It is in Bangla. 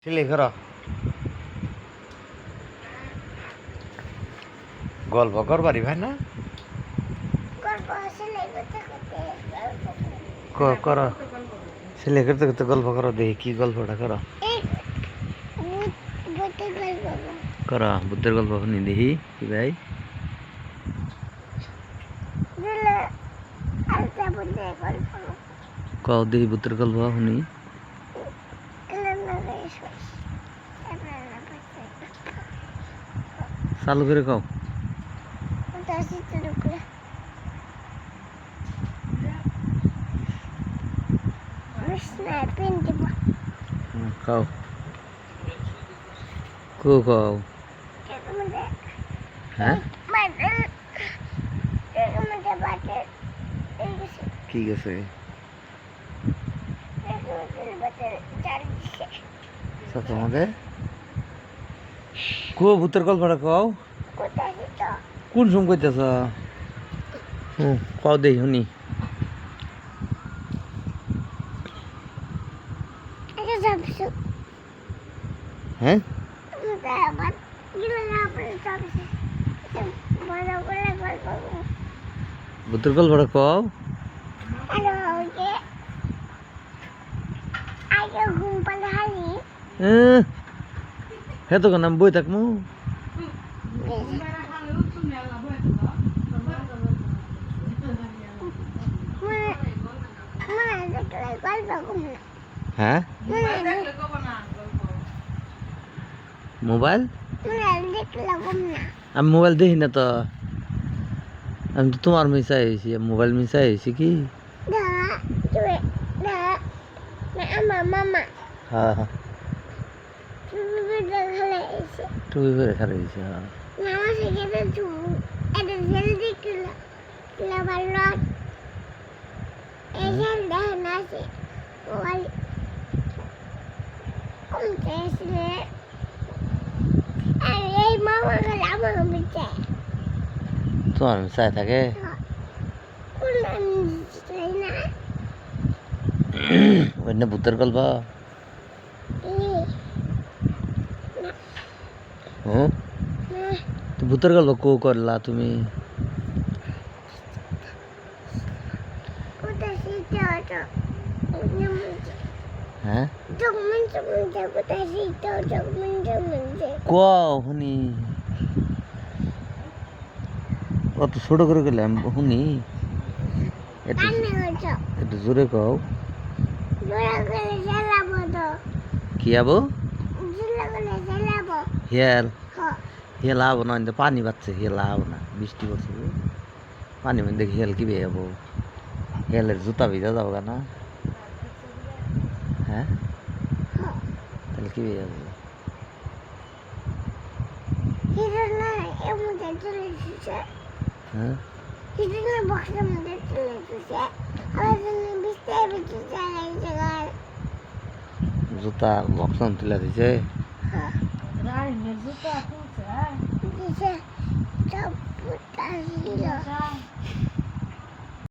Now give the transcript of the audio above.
সিলাই কর গল্প করবারি ভাই না কর সিলাই করতে করতে গল্প করো দেখি কি গল্পটা করো কর বুদ্ধের গল্প শুনি দেখি কি ভাই কও দেখি বুদ্ধের গল্প শুনি চালু করে কও কও কও হ্যাঁ কি গেছে তোমাদের কো ভূতের গল্পটা কও কোন সময় কইতেছ কও দেই শুনি হ্যাঁ ভূতের গল্পটা কও হ্যাঁ তো কেন বই থাকমু হ্যাঁ মোবাইল আমি মোবাইল দেখি না তো আমি তো তোমার মিশাই আইছি মোবাইল মিশাই আইছি কি হ্যাঁ হ্যাঁ টুপি পরে খারাইছে হ্যাঁ তোমার মিশাই থাকে অন্য ভূতের গল্প ভূতের গল্প কো করলা তুমি হ্যাঁ কও শুনি অত ছোট করে গেলাম শুনি একটু জোরে কও কি আবো হিয়াল হিয়াল আবো না পানি বাচ্ছে হিয়াল আবো না বৃষ্টি পড়ছে পানি মধ্যে হিয়াল কি বেয়ে যাবো হিয়ালের জুতা ভিজা যাবো না হ্যাঁ তাহলে কি বেয়ে যাবো হ্যাঁ জুতা বক্সন তুলে দিছে